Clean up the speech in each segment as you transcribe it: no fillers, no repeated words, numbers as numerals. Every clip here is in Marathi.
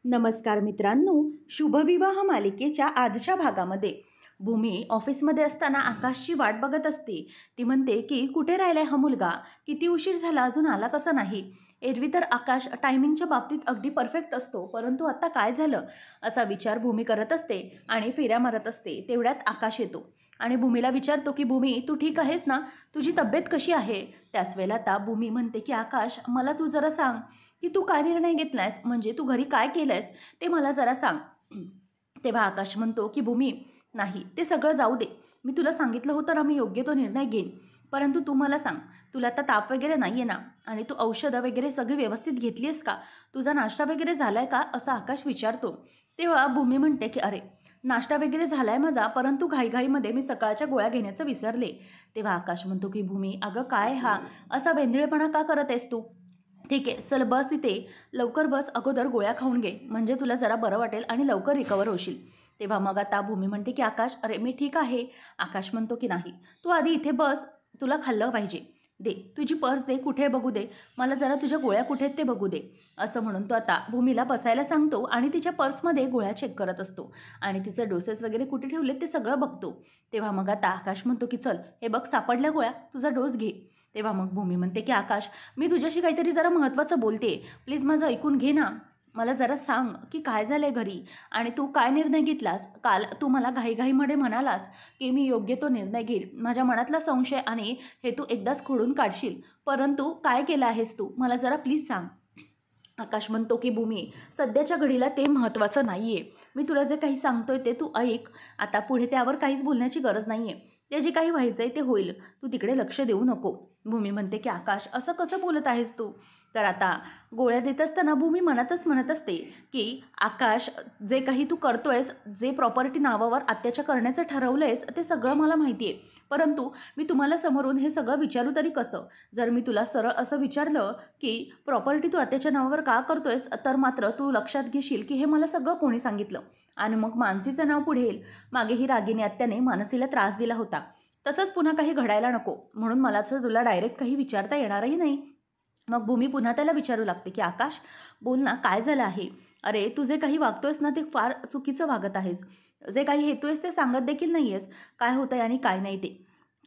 नमस्कार मित्रांनो, शुभविवाह मालिकेच्या आजच्या भागामध्ये भूमी ऑफिसमध्ये असताना आकाशची वाट बघत असते. ती म्हणते की कुठे राहिलाय हा मुलगा, किती उशीर झाला, अजून आला कसा नाही. एरवी तर आकाश टायमिंगच्या बाबतीत अगदी परफेक्ट असतो, परंतु आता काय झालं असा विचार भूमी करत असते आणि फेऱ्या मारत असते. तेवढ्यात आकाश येतो आणि भूमीला विचारतो की भूमी, तू ठीक आहेस ना, तुझी तब्येत कशी आहे. त्याच वेळेला आता भूमी म्हणते की आकाश, मला तू जरा सांग की तू काय निर्णय घेतलायस, म्हणजे तू घरी काय केलंयस ते मला जरा सांग. तेव्हा आकाश म्हणतो की भूमी, नाही ते सगळं जाऊ दे, मी तुला सांगितलं होतं ना मी योग्य तो निर्णय घेईन. परंतु तू मला सांग, तुला आता ताप वगैरे नाही आहे ना, आणि तू औषधं वगैरे सगळी व्यवस्थित घेतली आहेस का, तुझा नाश्ता वगैरे झाला आहे का, असं आकाश विचारतो. तेव्हा भूमी म्हणते की अरे, नाश्ता वगैरे झाला आहे माझा, परंतु घाईघाईमध्ये मी सकाळच्या गोळ्या घेण्याचं विसरले. तेव्हा आकाश म्हणतो की भूमी, अगं काय हा असा वेंधळेपणा का करत आहेस तू. ठीक आहे, चल बस इथे, लवकर बस, अगोदर गोळ्या खाऊन घे, म्हणजे तुला जरा बरं वाटेल आणि लवकर रिकवर होशील. तेव्हा मग आता भूमी म्हणते की आकाश, अरे मी ठीक आहे. आकाश म्हणतो की नाही, तू आधी इथे बस, तुला खाल्लं पाहिजे. दे तुझी पर्स, दे, कुठे बघू दे, मला जरा तुझ्या गोळ्या कुठे आहेत ते बघू दे. असं म्हणून तो आता भूमीला बसायला सांगतो आणि तिच्या पर्समध्ये गोळ्या चेक करत असतो आणि तिचं डोसेस वगैरे कुठे ठेवले ते सगळं बघतो. तेव्हा मग आता आकाश म्हणतो की चल, हे बघ सापडल्या गोळ्या, तुझा डोस घे. तेव्हा मग भूमी म्हणते की आकाश, मी तुझ्याशी काहीतरी जरा महत्त्वाचं बोलते, प्लीज माझं ऐकून घे ना. मला जरा सांग की काय झालं आहे घरी, आणि तू काय निर्णय घेतलास. काल तू मला घाईघाईमध्ये म्हणालास की मी योग्य तो निर्णय घेईल, माझ्या मनातला संशय आणि हे तू एकदाच खोडून काढशील, परंतु काय केलं आहेस तू, मला जरा प्लीज सांग. आकाश म्हणतो की भूमी, सध्याच्या घडीला ते महत्त्वाचं नाही आहे, मी तुला जे काही सांगतोय ते तू ऐक. आता पुढे त्यावर काहीच बोलण्याची गरज नाही आहे, ते जे काही व्हायचं आहे ते होईल, तू तिकडे लक्ष देऊ नको. भूमी म्हणते की आकाश, असं कसं बोलत आहेस तू. तर आता गोळ्या देत असताना भूमी मनातच म्हणत असते की आकाश, जे काही तू करतोयस, जे प्रॉपर्टी नावावर आत्याच्या करण्याचं ठरवलंयस ते सगळं मला माहिती आहे, परंतु मी तुम्हाला समोरून हे सगळं विचारू तरी कसं. जर मी तुला सरळ असं विचारलं की प्रॉपर्टी तू आत्याच्या नावावर का करतोयस, तर मात्र तू लक्षात घेशील की हे मला सगळं कोणी सांगितलं, आणि मग मानसीचं नाव पुढे येईल. मागे ही रागिनी आत्याने मानसीला त्रास दिला होता, तसंच पुन्हा काही घडायला नको, म्हणून मला तुला डायरेक्ट काही विचारता येणारही नाही. मग भूमी पुन्हा त्याला विचारू लागते की आकाश, बोल ना, काय झालं आहे. अरे तू जे काही वागतोयस ना ते फार चुकीचं वागत आहेस, जे काही हेतू ते सांगत देखील नाही आहेस, काय होतंय आणि काय नाही ते.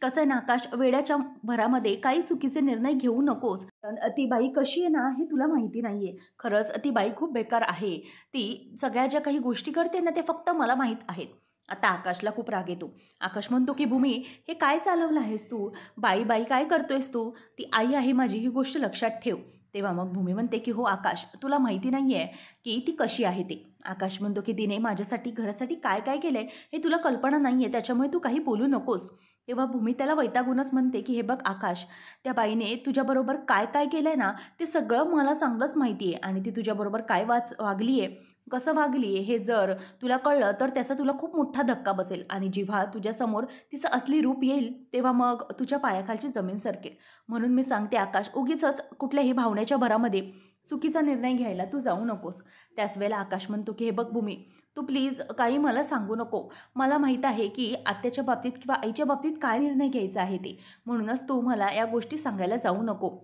कसं आहे ना आकाश, वेड्याच्या भरामध्ये काही चुकीचे निर्णय घेऊ नकोस. ती बाई कशी आहे ना हे तुला माहिती नाही आहे, खरंच ती बाई खूप बेकार आहे. ती सगळ्या ज्या काही गोष्टी करते ना ते फक्त मला माहीत आहेत. आता आकाशला खूप राग येतो. आकाश म्हणतो की भूमी, हे काय चालवलं आहेस तू, बाई बाई काय करतोयस तू, ती आई आहे माझी, ही गोष्ट लक्षात ठेव. तेव्हा मग भूमी म्हणते की हो आकाश, तुला माहिती नाही आहे की ती कशी आहे ते. आकाश म्हणतो की तिने माझ्यासाठी घरासाठी काय काय केलं आहे हे तुला कल्पना नाही आहे, त्याच्यामुळे तू काही बोलू नकोस. तेव्हा भूमी त्याला वैतागूनच म्हणते की हे बघ आकाश, त्या बाईने तुझ्याबरोबर काय काय केलं आहे ना ते सगळं मला चांगलंच माहिती आहे, आणि ती तुझ्याबरोबर काय वागली आहे, कसं वागली आहे, हे जर तुला कळलं तर त्याचा तुला खूप मोठा धक्का बसेल, आणि जेव्हा तुझ्यासमोर तिचं असली रूप येईल तेव्हा मग तुझ्या पायाखालची जमीन सरकेल. म्हणून मी सांगते आकाश, उगीचच कुठल्याही भावनेच्या भरामध्ये चुकीचा निर्णय घ्यायला तू जाऊ नकोस. त्याच वेळेला आकाश म्हणतो की हे बघ भूमी, तू प्लीज काही मला सांगू नको, मला माहीत आहे की आत्याच्या बाबतीत किंवा आईच्या बाबतीत काय निर्णय घ्यायचा आहे ते, म्हणूनच तू मला या गोष्टी सांगायला जाऊ नको.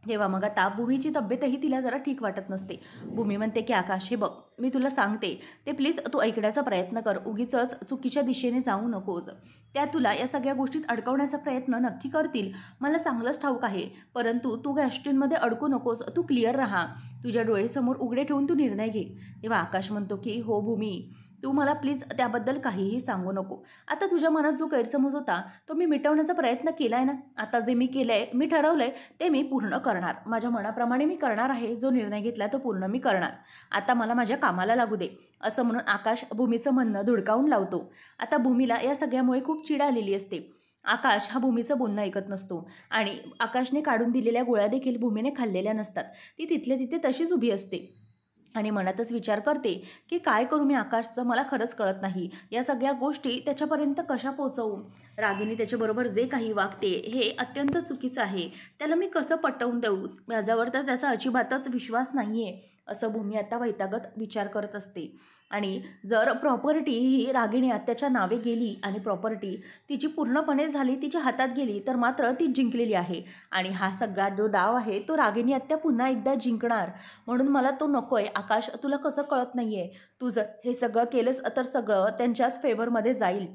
तेव्हा मग आता भूमीची तब्येतही तिला जरा ठीक वाटत नसते. भूमी म्हणते की आकाश, हे बघ, मी तुला सांगते ते प्लीज तू ऐकण्याचा प्रयत्न कर, उगीचच चुकीच्या दिशेने जाऊ नकोस. त्या तुला या सगळ्या गोष्टीत अडकवण्याचा प्रयत्न नक्की करतील, मला चांगलंच ठाऊक आहे, परंतु तू गोष्टींमध्ये अडकू नकोस, तू क्लिअर राहा, तुझ्या डोळेसमोर उघडे ठेवून तू निर्णय घे. तेव्हा आकाश म्हणतो की हो भूमी, तू मला प्लीज त्याबद्दल काहीही सांगू नको. आता तुझ्या मनात जो गैरसमज होता तो मी मिटवण्याचा प्रयत्न केला आहे ना, आता जे मी केलं आहे, मी ठरवलं आहे ते मी पूर्ण करणार, माझ्या मनाप्रमाणे मी करणार आहे, जो निर्णय घेतला तो पूर्ण मी करणार, आता मला माझ्या कामाला लागू दे. असं म्हणून आकाश भूमीचं म्हणणं धुडकावून लावतो. आता भूमीला या सगळ्यामुळे खूप चिड आलेली असते. आकाश हा भूमीचं बोलणं ऐकत नसतो, आणि आकाशने काढून दिलेल्या गोळ्या देखील भूमीने खाल्लेल्या नसतात, ती तिथल्या तिथे तशीच उभी असते आणि मनातच विचार करते की काय करू मी आकाशचं, मला खरंच कळत नाही, या सगळ्या गोष्टी त्याच्यापर्यंत कशा पोचवू. रागिनी त्याच्याबरोबर जे काही वागते हे अत्यंत चुकीचं आहे, त्याला मी कसं पटवून देऊ, माझ्यावर तर त्याचा अजिबातच विश्वास नाही आहे. असं भूमी आता वैतागत विचार करत असते. आणि जर प्रॉपर्टी ही रागिणी आत्याच्या नावे गेली आणि प्रॉपर्टी तिची पूर्णपणे झाली, तिच्या हातात गेली, तर मात्र ती जिंकलेली आहे. आणि हा सगळा जो डाव आहे तो रागिणी आत्या पुन्हा एकदा जिंकणार. म्हणून मला तो नको आहे. आकाश, तुला कसं कळत नाही आहे? तू जर हे सगळं केलंस तर सगळं त्यांच्याच फेवरमध्ये जाईल.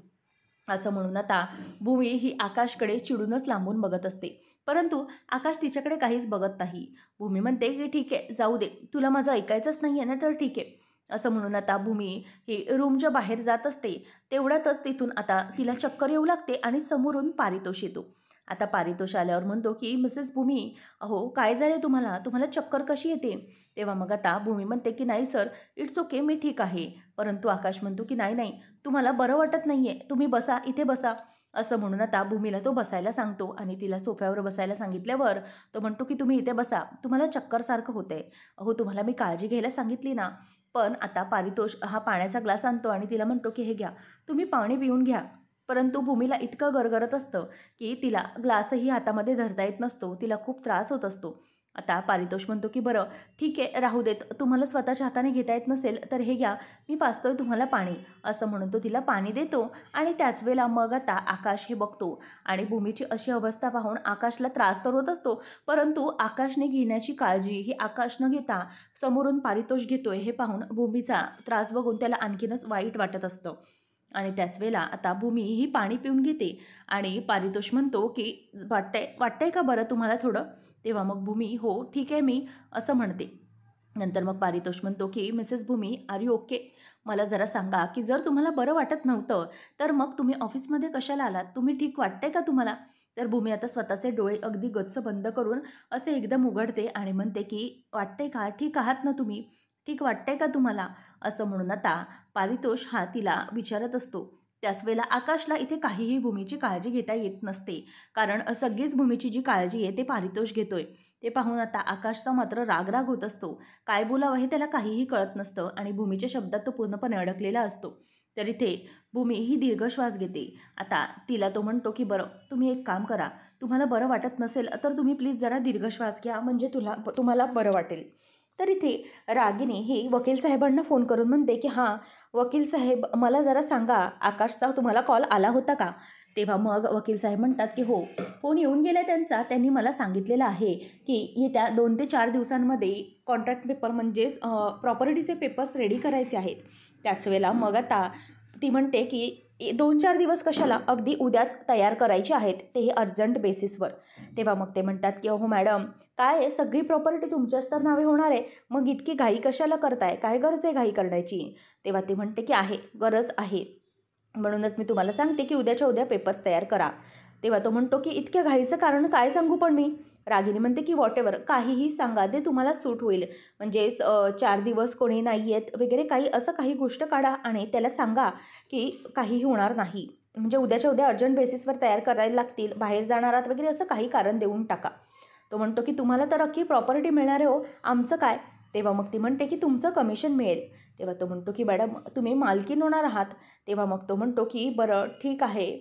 असं म्हणून आता भूमी ही आकाशकडे चिडूनच लांबून बघत असते. परंतु आकाश तिच्याकडे काहीच बघत नाही. भूमी म्हणते की ठीक आहे, जाऊ दे, तुला माझं ऐकायचंच नाही आहे ना, तर ठीक आहे. असं म्हणून आता भूमी ही रूमच्या बाहेर जात असते. तेवढ्यातच तिथून आता तिला चक्कर येऊ लागते आणि समोरून पारितोष येतो. आता पारितोष आल्यावर म्हणतो की मिसेस भूमी, अहो काय झाले तुम्हाला? तुम्हाला चक्कर कशी येते? तेव्हा मग आता भूमी म्हणते की नाही सर, इट्स ओके, मी ठीक आहे. परंतु आकाश म्हणतो की नाही नाही, तुम्हाला बरं वाटत नाही आहे, तुम्ही बसा, इथे बसा. असं म्हणून आता भूमीला तो बसायला सांगतो आणि तिला सोफ्यावर बसायला सांगितल्यावर तो म्हणतो की तुम्ही इथे बसा, तुम्हाला चक्करसारखं होतंय. अहो तुम्हाला मी काळजी घ्यायला सांगितली ना. पण आता पारितोष हा पाण्याचा ग्लास आणतो आणि तिला म्हणतो की हे घ्या, तुम्ही पाणी पिऊन घ्या. परंतु भूमीला इतकं गरगरत असतं की तिला ग्लासही हातामध्ये धरता येत नसतो. तिला खूप त्रास होत असतो. आता पारितोष म्हणतो की बरं ठीक आहे, राहू देत, तुम्हाला स्वतःच्या हाताने घेता येत नसेल तर हे घ्या, मी पाजतोय तुम्हाला पाणी. असं म्हणून तो तिला पाणी देतो. आणि त्याच वेळेला मग आता आकाश हे बघतो आणि भूमीची अशी अवस्था पाहून आकाशला त्रास तर होत असतो. परंतु आकाशने घेण्याची काळजी ही आकाश न घेता समोरून पारितोष घेतोय हे पाहून भूमीचा त्रास बघून त्याला आणखीनच वाईट वाटत असतं. आणि त्याच वेळेला आता भूमी ही पाणी पिऊन घेते आणि पारितोष म्हणतो की वाटतंय का बरं तुम्हाला थोडं? तेव्हा मग भूमी हो ठीक आहे मी असं म्हणते. नंतर मग पारितोष म्हणतो की Mrs Bhumi, are you okay? मला जरा सांगा की जर तुम्हाला बरं वाटत नव्हतं तर मग तुम्ही ऑफिसमध्ये कशाला आलात? तुम्ही ठीक वाटतंय का तुम्हाला? तर भूमी आता स्वतःचे डोळे अगदी गच्च बंद करून असे एकदम उघडते आणि म्हणते की वाटतंय का? ठीक आहात ना तुम्ही? ठीक वाटतंय का तुम्हाला? असं म्हणून आता पारितोष हा तिला विचारत असतो. त्याच वेळेला आकाशला इथे काहीही भूमीची काळजी घेता येत नसते. कारण सगळीच भूमीची जी काळजी आहे ते पारितोष घेतोय. ते पाहून आता आकाशचा मात्र राग होत असतो. काय बोलावं हे त्याला काहीही कळत नसतं आणि भूमीच्या शब्दात तो पूर्णपणे अडकलेला असतो. तर इथे भूमी ही दीर्घ श्वास घेते. आता तिला तो म्हणतो की बरं, तुम्ही एक काम करा, तुम्हाला बरं वाटत नसेल तर तुम्ही प्लीज जरा दीर्घ श्वास घ्या, म्हणजे तुम्हाला बरं वाटेल. तर इथे रागिनी ही वकील साहेबांना फोन करून म्हणते की हां वकील साहेब, मला जरा सांगा, आकाशचा तुम्हाला कॉल आला होता का? तेव्हा मग वकील साहेब म्हणतात की हो, फोन येऊन गेला त्यांचा. त्यांनी मला सांगितलेलं आहे की येत्या 2 ते 4 दिवसांमध्ये कॉन्ट्रॅक्ट पेपर म्हणजेच प्रॉपर्टीचे पेपर्स रेडी करायचे आहेत. त्याच वेळेला मग आता ती म्हणते की 2-4 दिवस कशाला, अगदी उद्याच तयार करायचे आहेत, तेही अर्जंट बेसिसवर. तेव्हा मग ते म्हणतात की अहो मॅडम, काय आहे, सगळी प्रॉपर्टी तुमच्याच तर नावे होणार आहे, मग इतकी घाई कशाला करताय? काय गरज आहे घाई करण्याची? तेव्हा ती म्हणते की आहे, गरज आहे, म्हणूनच मी तुम्हाला सांगते की उद्याच्या उद्या पेपर्स तयार करा. तेव्हा तो म्हणतो की इतक्या घाईचं कारण काय सांगू पण मी? रागिनी म्हणते की व्हॉटेवर, काहीही सांगा, ते तुम्हाला सूट होईल. म्हणजेच 4 दिवस कोणी नाही आहेत वगैरे काही, असं काही गोष्ट काढा आणि त्याला सांगा की काहीही होणार नाही, म्हणजे उद्याच्या उद्या अर्जंट बेसिसवर तयार करायला लागतील, बाहेर जाणार आहात वगैरे असं काही कारण देऊन टाका. तो म्हणतो की तुम्हाला तर अख्खी प्रॉपर्टी मिळणार आहे हो, आमचं काय? तेव्हा मग ती म्हणते की तुमचं कमिशन मिळेल. तेव्हा तो म्हणतो की मॅडम, तुम्ही मालकीण होणार आहात. तेव्हा मग तो म्हणतो की बरं ठीक आहे.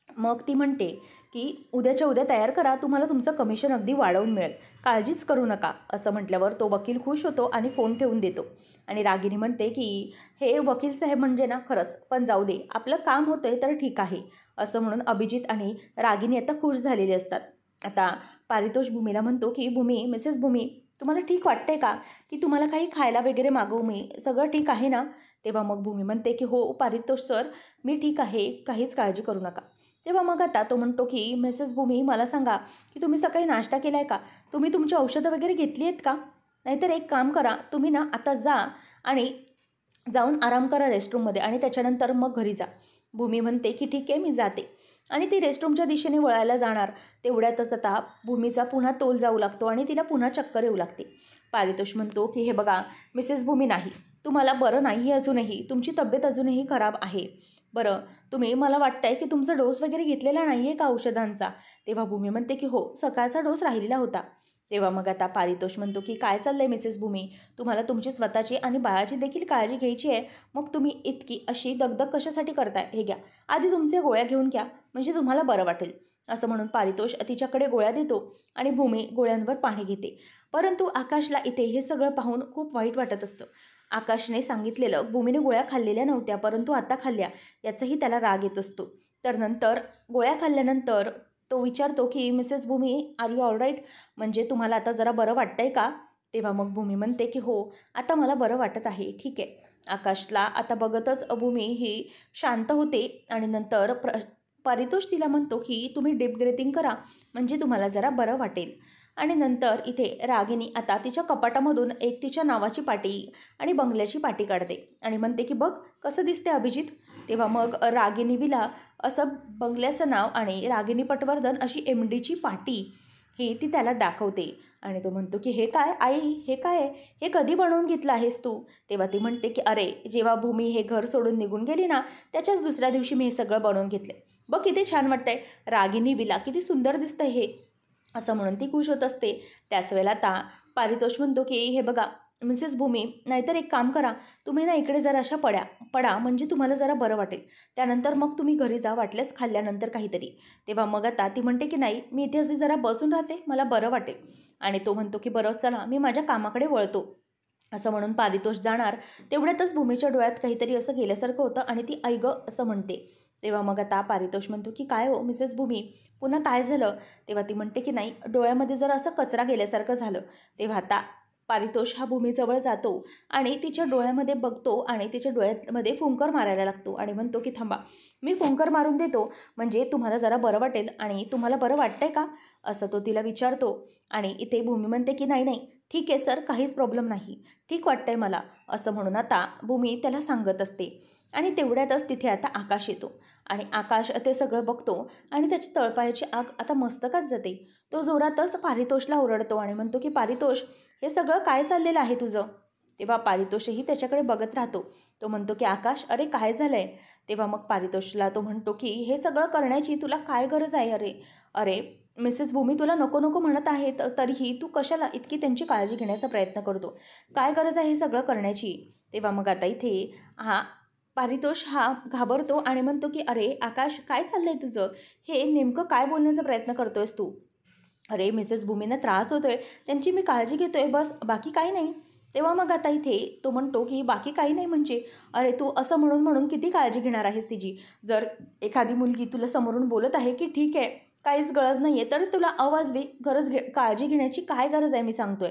मग ती म्हणते की उद्याच्या उद्या तयार करा, तुम्हाला तुमचं कमिशन अगदी वाढवून मिळेल, काळजीच करू नका. असं म्हटल्यावर तो वकील खुश होतो आणि फोन ठेवून देतो. आणि रागिनी म्हणते की हे वकील साहेब म्हणजे ना खरंच, पण जाऊ दे, आपलं काम होतं आहे तर ठीक आहे. असं म्हणून अभिजित आणि रागिनी आता खुश झालेले असतात. आता पारितोष भूमीला म्हणतो की भूमी, मिसेस भूमी, तुम्हाला ठीक वाटतंय का की तुम्हाला काही खायला वगैरे मागवू मी? सगळं ठीक आहे ना? तेव्हा मग भूमी म्हणते की हो पारितोष सर, मी ठीक आहे, काहीच काळजी करू नका. तेव्हा मग आता तो म्हणतो की मिसेस भूमी, मला सांगा की तुम्ही सकाळी नाश्ता केला आहे का? तुम्ही तुमची औषधं वगैरे घेतली आहेत का? नाहीतर एक काम करा, तुम्ही ना आता जा आणि जाऊन आराम करा रेस्टरूममध्ये आणि त्याच्यानंतर मग घरी जा. भूमी म्हणते की ठीक आहे, मी जाते. आणि ती रेस्टरूमच्या दिशेने वळायला जाणार. तेवढ्यातच आता भूमीचा पुन्हा तोल जाऊ लागतो आणि तिला पुन्हा चक्कर येऊ लागते. पारितोष म्हणतो की हे बघा मिसेस भूमी, नाही, तुम्हाला बरं नाही अजूनही, तुमची तब्येत अजूनही खराब आहे. बरं, तुम्ही, मला वाटतंय की तुमचा डोस वगैरे घेतलेला नाही आहे का औषधांचा? तेव्हा भूमी म्हणते की हो, सकाळचा डोस राहिलेला होता. तेव्हा मग आता पारितोष म्हणतो की काय चाललं आहे मिसेस भूमी, तुम्हाला तुमची स्वतःची आणि बाळाची देखील काळजी घ्यायची आहे, मग तुम्ही इतकी अशी दगदग कशासाठी करताय? हे घ्या, आधी तुमच्या गोळ्या घेऊन घ्या, म्हणजे तुम्हाला बरं वाटेल. असं म्हणून पारितोष तिच्याकडे गोळ्या देतो आणि भूमी गोळ्यांवर पाणी घेते. परंतु आकाशला इथे हे सगळं पाहून खूप वाईट वाटत असतं. आकाशने सांगितलेलं भूमीने गोळ्या खाल्लेल्या नव्हत्या, परंतु आता खाल्ल्या याचाही त्याला राग येत असतो. तर नंतर गोळ्या खाल्ल्यानंतर तो विचारतो की Mrs Bhumi, are you all right? म्हणजे तुम्हाला आता जरा बरं वाटतंय का? तेव्हा मग भूमी म्हणते की हो, आता मला बरं वाटत आहे, ठीक आहे. आकाशला आता बघतच भूमी ही शांत होते आणि नंतर पारितोष तिला म्हणतो की तुम्ही डीप ब्रीथिंग करा, म्हणजे तुम्हाला जरा बरं वाटेल. आणि नंतर इथे रागिनी आता तिच्या कपाटामधून एक तिच्या नावाची पाटी आणि बंगल्याची पाटी काढते आणि म्हणते की बघ कसं दिसते अभिजित. तेव्हा मग रागिनी विला असं बंगल्याचं नाव आणि रागिनी पटवर्धन अशी MDची पाटी ही ती त्याला दाखवते आणि तो म्हणतो की हे काय आई, हे काय आहे, हे कधी बनवून घेतलं आहेस तू? तेव्हा ती म्हणते की अरे, जेव्हा भूमी हे घर सोडून निघून गेली ना, त्याच्याच दुसऱ्या दिवशी मी हे सगळं बनवून घेतले. बघ किती छान वाटतंय, रागिनी विला किती सुंदर दिसतंय हे, असं म्हणून ती खुश होत असते. त्याच वेळेला आता पारितोष म्हणतो की हे बघा मिसेस भूमी, नाहीतर एक काम करा, तुम्ही ना इकडे जरा अशा पडा, म्हणजे तुम्हाला जरा बरं वाटेल. त्यानंतर मग तुम्ही घरी जा, वाटल्यास खाल्ल्यानंतर काहीतरी. तेव्हा मग आता ती म्हणते की नाही, मी इथे असे जरा बसून राहते, मला बरं वाटेल. आणि तो म्हणतो की बरं चला, मी माझ्या कामाकडे वळतो. असं म्हणून पारितोष जाणार. तेवढ्यातच भूमीच्या डोळ्यात काहीतरी असं गेल्यासारखं होतं आणि ती ऐ गं असं म्हणते. तेव्हा मग आता पारितोष म्हणतो की काय हो मिसेस भूमी, पुन्हा काय झालं? तेव्हा ती म्हणते की नाही, डोळ्यामध्ये जरा असं कचरा गेल्यासारखं झालं. तेव्हा आता पारितोष हा भूमीजवळ जातो आणि तिच्या डोळ्यामध्ये बघतो आणि तिच्या डोळ्यामध्ये फुंकर मारायला लागतो आणि म्हणतो की थांबा, मी फुंकर मारून देतो, म्हणजे तुम्हाला जरा बरं वाटेल. आणि तुम्हाला बरं वाटतंय का, असं तो तिला विचारतो. आणि इथे भूमी म्हणते की नाही नाही, ठीक आहे सर, काहीच प्रॉब्लेम नाही, ठीक वाटतंय मला, असं म्हणून आता भूमी त्याला सांगत असते. आणि तेवढ्यातच तिथे आता आकाश येतो आणि आकाश ते सगळं बघतो आणि त्याची तळपायाची आग आता मस्तकात जाते. तो जोरातच पारितोषला ओरडतो आणि म्हणतो की पारितोष, हे सगळं काय चाललेलं आहे तुझं? तेव्हा पारितोषही त्याच्याकडे बघत राहतो. तो म्हणतो की आकाश, अरे काय झालं आहे? तेव्हा मग पारितोषला तो म्हणतो की हे सगळं करण्याची तुला काय गरज आहे? अरे अरे मिसेस भूमी तुला नको नको म्हणत आहे, तरीही तू कशाला इतकी त्यांची काळजी घेण्याचा प्रयत्न करतो? काय गरज आहे हे सगळं करण्याची? तेव्हा मग आता इथे हा पारितोष हा घाबरतो आणि म्हणतो की अरे आकाश, काय चाललंय तुझं? हे नेमकं काय बोलण्याचा प्रयत्न करतोयस तू? अरे मिसेस भूमींना त्रास होतोय, त्यांची मी काळजी घेतोय, बस, बाकी काही नाही. तेव्हा मग आता इथे तो म्हणतो की बाकी काही नाही म्हणजे? अरे तू असं म्हणून म्हणून किती काळजी घेणार आहेस तिची? जर एखादी मुलगी तुला समोरून बोलत आहे की ठीक आहे, काहीच गरज नाही आहे, तर तुला अवाजवी काळजी घेण्याची काय गरज आहे, मी सांगतोय.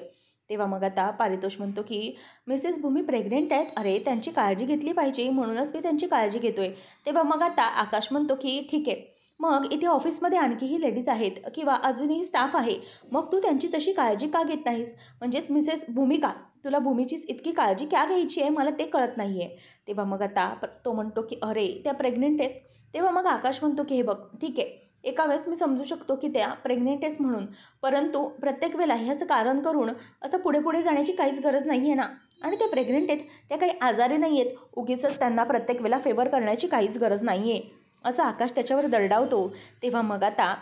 तेव्हा मग आता पारितोष म्हणतो की मिसेस भूमी प्रेग्नेंट आहेत, अरे त्यांची काळजी घेतली पाहिजे, म्हणूनच मी त्यांची काळजी घेतोय. तेव्हा मग आता आकाश म्हणतो की ठीक आहे, मग इथे ऑफिसमध्ये आणखीही लेडीज आहेत किंवा अजूनही स्टाफ आहे, मग तू त्यांची तशी काळजी का घेत नाहीस? म्हणजेच मिसेस भूमिका, तुला भूमीचीच इतकी काळजी क्या घ्यायची आहे, मला ते कळत नाही आहे. तेव्हा मग आता तो म्हणतो की अरे त्या प्रेग्नेंट आहेत. तेव्हा मग आकाश म्हणतो की हे बघ, ठीक आहे, एका वेळेस मी समजू शकतो की त्या प्रेग्नेंट आहेस म्हणून, परंतु प्रत्येक वेळेला ह्याचं कारण करून असं पुढे पुढे जाण्याची काहीच गरज नाही आहे ना. आणि त्या प्रेग्नेंट आहेत, त्या काही आजारी नाही आहेत, उगीचच त्यांना प्रत्येक वेळेला फेवर करण्याची काहीच गरज नाही आहे, असं आकाश त्याच्यावर दरडावतो. तेव्हा मग आता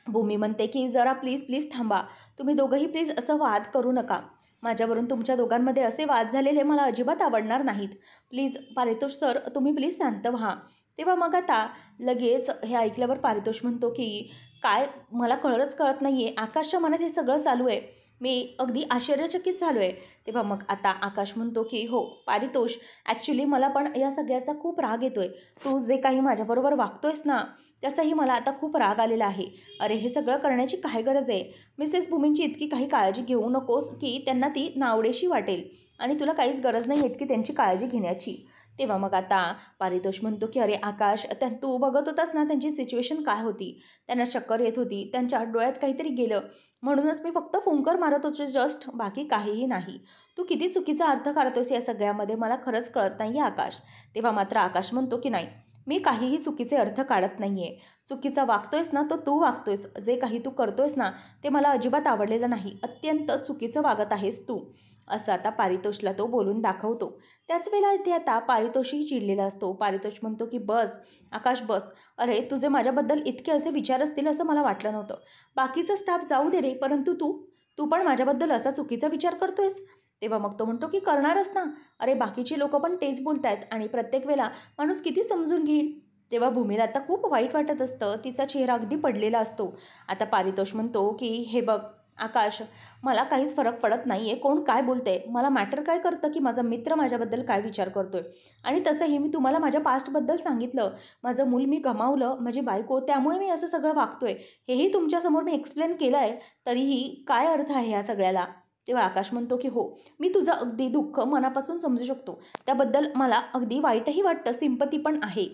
भूमी म्हणते की जरा प्लीज प्लीज थांबा, तुम्ही दोघंही प्लीज असं वाद करू नका. माझ्यावरून तुमच्या दोघांमध्ये असे वाद झालेले मला अजिबात आवडणार नाहीत. प्लीज पारितोष सर, तुम्ही प्लीज शांत व्हा. तेव्हा मग आता लगेच हे ऐकल्यावर पारितोष म्हणतो की काय, मला कळत नाही आहे, आकाशच्या मनात हे सगळं चालू आहे, मी अगदी आश्चर्यचकित झालो आहे. तेव्हा मग आता आकाश म्हणतो की हो पारितोष, ॲक्च्युली मला पण या सगळ्याचा खूप राग येतो आहे. तू जे काही माझ्याबरोबर वागतोयस ना, त्याचाही मला आता खूप राग आलेला आहे. अरे हे सगळं करण्याची काय गरज आहे? मिसेस भूमींची इतकी काही काळजी घेऊ नकोस की त्यांना ती नावडेशी वाटेल, आणि तुला काहीच गरज नाही इतकी त्यांची काळजी घेण्याची. तेव्हा मग आता पारितोष म्हणतो की अरे आकाश, तू बघत होतास ना त्यांची सिच्युएशन काय होती, त्यांना चक्कर येत होती, त्यांच्या डोळ्यात काहीतरी गेलं, म्हणूनच मी फक्त फुंकर मारत होतो जस्ट, बाकी काहीही नाही. तू किती चुकीचा अर्थ काढतोस या सगळ्यामध्ये, मला खरंच कळत नाही आहे आकाश. तेव्हा मात्र आकाश म्हणतो की नाही, मी काहीही चुकीचे अर्थ काढत नाही आहे. चुकीचा वागतोयस ना तो तू वागतोयस, जे काही तू करतोयस ना ते मला अजिबात आवडलेलं नाही, अत्यंत चुकीचं वागत आहेस तू, असं आता पारितोषला तो बोलून दाखवतो. त्याच वेळेला इथे आता पारितोषही चिडलेला असतो. पारितोष म्हणतो की बस आकाश बस, अरे तुझे माझ्याबद्दल इतके असे विचार असतील असं मला वाटलं नव्हतं. बाकीचं स्टाफ जाऊ दे रे, परंतु तू तू पण माझ्याबद्दल असा चुकीचा विचार करतोयस. तेव्हा मग तो म्हणतो की करणारच ना, अरे बाकीची लोकं पण तेच बोलत आहेत आणि प्रत्येक वेळेला माणूस किती समजून घेईल. तेव्हा भूमीला आता खूप वाईट वाटत असतं, तिचा चेहरा अगदी पडलेला असतो. आता पारितोष म्हणतो की हे बघ आकाश, मला काहीच फरक पडत नाही आहे कोण काय बोलतंय. मला मॅटर काय करतं की माझा मित्र माझ्याबद्दल काय विचार करतोय. आणि तसंही मी तुम्हाला माझ्या पास्टबद्दल सांगितलं. माझं मूल मी गमावलं, माझी बायको, त्यामुळे मी असं सगळं वागतोय. हेही तुमच्यासमोर मी एक्सप्लेन केलं आहे. तरीही काय अर्थ आहे ह्या सगळ्याला? तेव्हा आकाश म्हणतो की हो, मी तुझं अगदी दुःख मनापासून समजू शकतो. त्याबद्दल मला अगदी वाईटही वाटतं, सिंपती पण आहे.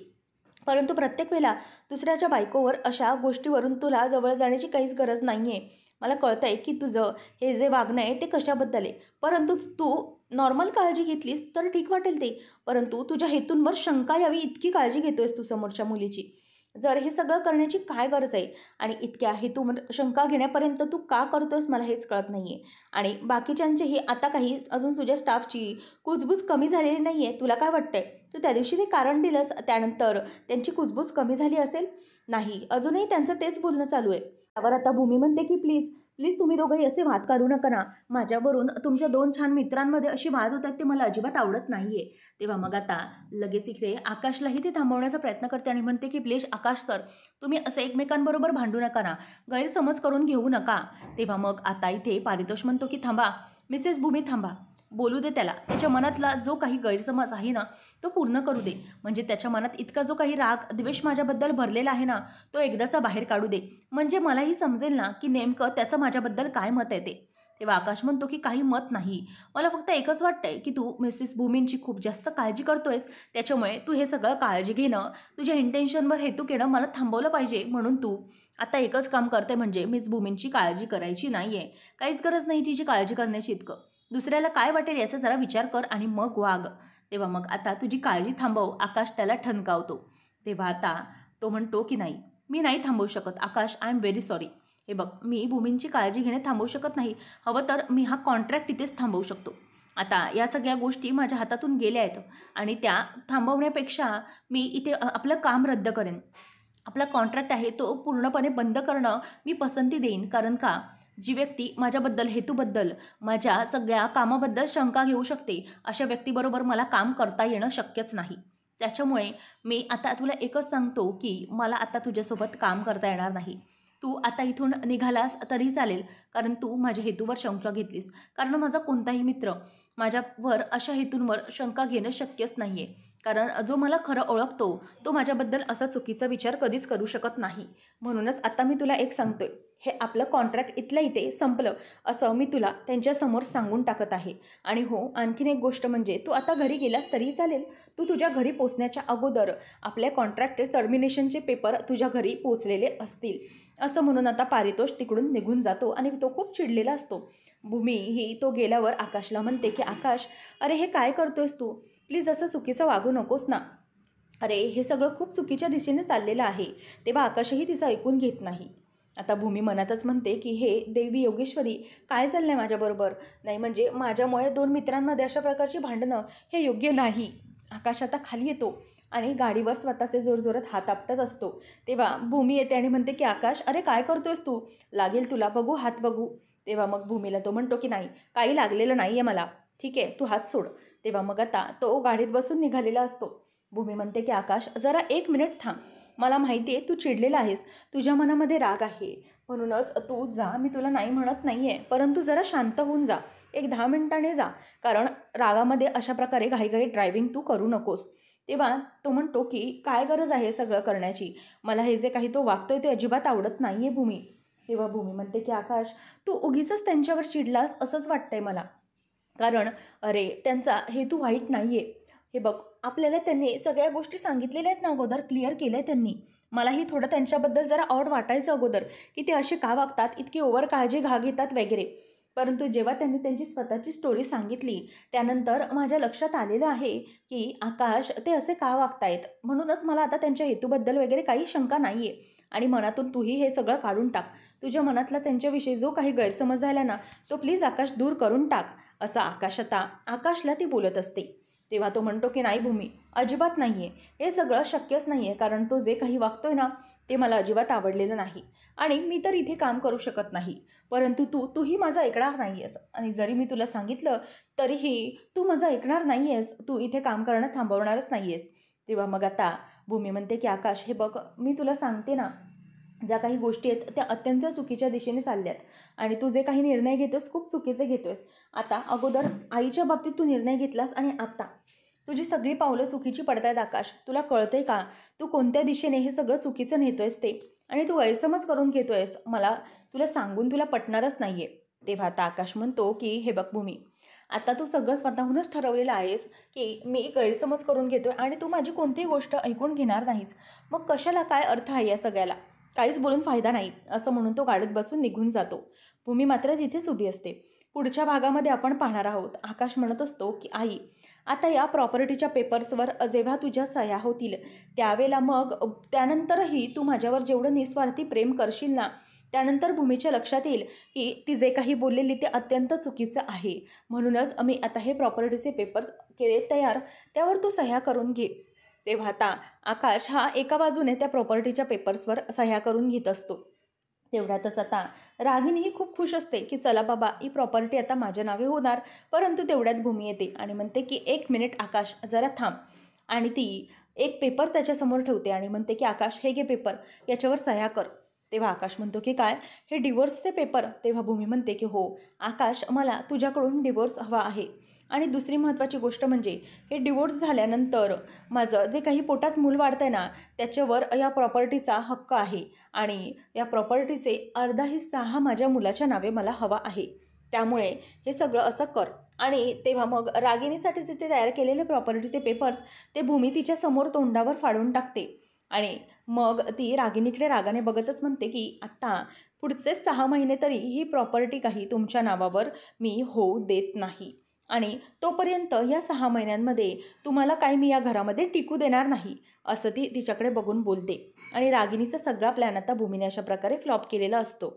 परंतु प्रत्येक वेळेला दुसऱ्याच्या बायकोवर अशा गोष्टीवरून तुला जवळ जाण्याची काहीच गरज नाही आहे. मला कळतंय की तुझं हे जे वागणं आहे ते कशाबद्दल आहे. परंतु तू नॉर्मल काळजी घेतलीस तर ठीक वाटेल ते. परंतु तुझ्या हेतूंवर शंका यावी इतकी काळजी घेतोयस तू समोरच्या मुलीची. जर हे सगळं करण्याची काय गरज आहे? आणि इतक्या हेतूवर शंका घेण्यापर्यंत तू का करतोयस मला हेच कळत नाही आहे. आणि बाकीच्यांचेही आता काही अजून तुझ्या स्टाफची कुजबूज कमी झालेली नाही आहे. तुला काय वाटतंय? तू त्या दिवशी ते कारण दिलंस, त्यानंतर त्यांची कुजबूज कमी झाली असेल? नाही, अजूनही त्यांचं तेच बोलणं चालू आहे. त्यावर आता भूमी म्हणते की प्लीज प्लीज तुम्ही दोघंही असे वाद काढू नका ना. माझ्यावरून तुमच्या 2 छान मित्रांमध्ये अशी वाद होतात ते मला अजिबात आवडत नाही आहे. तेव्हा मग आता लगेच इकडे आकाशलाही ती थांबवण्याचा प्रयत्न करते आणि म्हणते की प्लीज आकाश सर, तुम्ही असं एकमेकांबरोबर भांडू नका ना, गैरसमज करून घेऊ नका. तेव्हा मग आता इथे पारितोष म्हणतो की थांबा मिसेस भूमी, थांबा, बोलू दे त्याला. त्याच्या मनातला जो काही गैरसमज आहे ना तो पूर्ण करू दे. म्हणजे त्याच्या मनात इतका जो काही राग द्वेष माझ्याबद्दल भरलेला आहे ना तो एकदाचा बाहेर काढू दे. म्हणजे मलाही समजेल ना की नेमकं त्याचं माझ्याबद्दल काय मत आहे ते. तेव्हा आकाश म्हणतो की काही मत नाही, मला फक्त एकच वाटतंय की तू मिसेस भूमींची खूप जास्त काळजी करतोयस. त्याच्यामुळे तू हे सगळं काळजी घेणं, तुझ्या इंटेन्शनवर हेतू घेणं मला थांबवलं पाहिजे. म्हणून तू आता एकच काम करते, म्हणजे मिस भूमींची काळजी करायची नाही आहे. काहीच गरज नाही तिची काळजी करण्याची इतकं. दुसऱ्याला काय वाटेल याचा जरा विचार कर आणि मग वाग. तेव्हा मग आता तुझी काळजी थांबव, आकाश त्याला ठणकावतो. तेव्हा आता तो म्हणतो की नाही, मी नाही थांबवू शकत आकाश, आय एम व्हेरी सॉरी. हे बघ, मी भूमींची काळजी घेणे थांबवू शकत नाही. हवं तर मी हा कॉन्ट्रॅक्ट इथेच थांबवू शकतो. आता या सगळ्या गोष्टी माझ्या हातातून गेल्या आहेत आणि त्या थांबवण्यापेक्षा मी इथे आपलं काम रद्द करेन. आपला कॉन्ट्रॅक्ट आहे तो पूर्णपणे बंद करणं मी पसंती देईन. कारण का, जी व्यक्ती माझ्याबद्दल, हेतूबद्दल, माझ्या सगळ्या कामाबद्दल शंका घेऊ शकते, अशा व्यक्तीबरोबर मला काम करता येणं शक्यच नाही. त्याच्यामुळे मी आता तुला एकच सांगतो की मला आता तुझ्यासोबत काम करता येणार नाही. तू आता इथून निघालास तरी चालेल, कारण तू माझ्या हेतूवर शंका घेतलीस. कारण माझा कोणताही मित्र माझ्यावर अशा हेतूंवर शंका घेणं शक्यच नाही आहे. कारण जो मला खरं ओळखतो तो माझ्याबद्दल असा चुकीचा विचार कधीच करू शकत नाही. म्हणूनच आता मी तुला एक सांगतोय, हे आपलं कॉन्ट्रॅक्ट इथल्या इथे संपलं असं मी तुला त्यांच्यासमोर सांगून टाकत आहे. आणि हो, आणखीन एक गोष्ट म्हणजे तू आता घरी गेलास तरी चालेल. तू तुझ्या घरी पोचण्याच्या अगोदर आपल्या कॉन्ट्रॅक्ट टर्मिनेशनचे पेपर तुझ्या घरी पोचलेले असतील, असं म्हणून आता पारितोष तिकडून निघून जातो आणि तो खूप चिडलेला असतो. भूमी ही तो गेल्यावर आकाशला म्हणते की आकाश, अरे हे काय करतोयस तू? प्लीज असं चुकीचं वागू नकोस ना. अरे हे सगळं खूप चुकीच्या दिशेने चाललेलं आहे. तेव्हा आकाशही तिचं ऐकून घेत नाही. आता भूमी मनातच म्हणते की हे देवी योगेश्वरी, काय चाललं आहे माझ्याबरोबर? नाही म्हणजे माझ्यामुळे 2 मित्रांमध्ये अशा प्रकारची भांडणं हे योग्य नाही. आकाश आता खाली येतो आणि गाडीवर स्वतःचे जोरजोरात हात आपटत असतो. तेव्हा भूमी येते आणि म्हणते की आकाश, अरे काय करतोयस तू? लागेल तुला, बघू हात बघू. तेव्हा मग भूमीला तो म्हणतो की नाही, काही लागलेलं नाही आहे मला. ठीक आहे, तू हात सोड. तेव्हा मग आता तो गाडीत बसून निघालेला असतो. भूमी म्हणते की आकाश, जरा 1 मिनिट थांब. मला माहिती आहे तू चिडलेला आहेस, तुझ्या मनामध्ये राग आहे, म्हणूनच तू जा, मी तुला नाही म्हणत नाही आहे. परंतु जरा शांत होऊन जा, एक 10 मिनिटाने जा. कारण रागामध्ये अशा प्रकारे घाईघाई ड्रायव्हिंग तू करू नकोस. तेव्हा तो म्हणतो की काय गरज आहे सगळं करण्याची? मला हे जे काही तो वागतोय ते अजिबात आवडत नाही आहे भूमी. तेव्हा भूमी म्हणते की आकाश, तू उगीचच त्यांच्यावर चिडलास असंच वाटतंय मला. कारण अरे त्यांचा हेतू वाईट नाही आहे. हे बघ, आपल्याला त्यांनी सगळ्या गोष्टी सांगितलेल्या आहेत ना, अगोदर क्लिअर केलं आहे त्यांनी. मलाही थोडं त्यांच्याबद्दल जरा ऑड वाटायचं अगोदर की ते असे का वागतात, इतकी ओव्हर काळजी घेतात वगैरे. परंतु जेव्हा त्यांनी त्यांची स्वतःची स्टोरी सांगितली त्यानंतर माझ्या लक्षात आलेलं आहे की आकाश ते असे का वागतायत. म्हणूनच मला आता त्यांच्या हेतूबद्दल वगैरे काही शंका नाही आहे. आणि मनातून तूही हे सगळं काढून टाक. तुझ्या मनातला त्यांच्याविषयी जो काही गैरसमज झाला ना तो प्लीज आकाश दूर करून टाक, असं आकाश आता आकाशला ती बोलत असते. तेव्हा तो म्हणतो की नाही भूमी, अजिबात नाही आहे, हे सगळं शक्यच नाही आहे. कारण तो जे काही वागतोय ना ते मला अजिबात आवडलेलं नाही आणि मी तर इथे काम करू शकत नाही. परंतु तूही माझं ऐकणार नाही आहेस आणि जरी मी तुला सांगितलं तरीही तू माझं ऐकणार नाही आहेस. तू इथे काम करणं थांबवणारच नाही आहेस. तेव्हा मग आता भूमी म्हणते की आकाश हे बघ, मी तुला सांगते ना, ज्या काही गोष्टी आहेत त्या अत्यंत चुकीच्या दिशेने चालल्यात आणि तू जे काही निर्णय घेतोस खूप चुकीचे घेतोयस. आता अगोदर आईच्या बाबतीत तू निर्णय घेतलास आणि आता तुझी सगळी पावलं चुकीची पडतायत आकाश. तुला कळतंय का तू कोणत्या दिशेने हे सगळं चुकीचं नेतोयस ते, आणि तू गैरसमज करून घेतोयस. मला तुला सांगून तुला पटणारच नाहीये. तेव्हा आता आकाश म्हणतो की हे बघ भूमी, आता तू सगळं स्वतःहूनच ठरवलेलं आहेस की मी गैरसमज करून घेतोय आणि तू माझी कोणतीही गोष्ट ऐकून घेणार नाहीस. मग कशाला, काय अर्थ आहे या सगळ्याला, काहीच बोलून फायदा नाही, असं म्हणून तो गाडीत बसून निघून जातो. भूमी मात्र तिथेच उभी असते. पुढच्या भागामध्ये आपण पाहणार आहोत. आकाश म्हणत असतो की आई, आता या प्रॉपर्टीच्या पेपर्सवर जेव्हा तुझ्या सह्या होतील त्यावेळेला मग त्यानंतरही तू माझ्यावर जेवढं निस्वार्थी प्रेम करशील ना, त्यानंतर भूमीच्या लक्षात येईल की ती जे काही बोललेली ते अत्यंत चुकीचं आहे. म्हणूनच मी आता हे प्रॉपर्टीचे पेपर्स केले तयार, त्यावर तू सह्या करून घे. तेव्हा आता आकाश हा एका बाजूने त्या प्रॉपर्टीच्या पेपर्सवर सह्या करून घेत असतो. तेवढ्यातच आता रागिनी ही खूप खुश असते की चला बाबा, ही प्रॉपर्टी आता माझ्या नावे होणार. परंतु तेवढ्यात भूमी येते आणि म्हणते की 1 मिनिट आकाश, जरा थांब. आणि ती एक पेपर त्याच्यासमोर ठेवते आणि म्हणते की आकाश हे घे पेपर, याच्यावर सह्या कर. तेव्हा आकाश म्हणतो की काय, हे डिवोर्सचे पेपर? तेव्हा भूमी म्हणते की हो आकाश, मला तुझ्याकडून डिवोर्स हवा आहे. आणि दुसरी महत्त्वाची गोष्ट म्हणजे हे डिवोर्स झाल्यानंतर माझं जे काही पोटात मूल वाढतं आहे ना, त्याच्यावर या प्रॉपर्टीचा हक्क आहे आणि या प्रॉपर्टीचे अर्धा हिस्सा हा माझ्या मुलाच्या नावे मला हवा आहे. त्यामुळे हे सगळं असं कर. आणि तेव्हा मग रागिनीसाठीचे ते तयार केलेले प्रॉपर्टीचे पेपर्स ते भूमी तिच्या समोर तोंडावर फाडून टाकते. आणि मग ती रागिनीकडे रागाने बघतच म्हणते की आत्ता पुढचे 6 महिने तरी ही प्रॉपर्टी काही तुमच्या नावावर मी होऊ देत नाही. आणि तोपर्यंत या 6 महिन्यांमध्ये तुम्हाला काही मी या घरामध्ये टिकू देणार नाही, असं ती तिच्याकडे बघून बोलते. आणि रागिनीचा सगळा प्लॅन आता भूमीने अशा प्रकारे फ्लॉप केलेला असतो.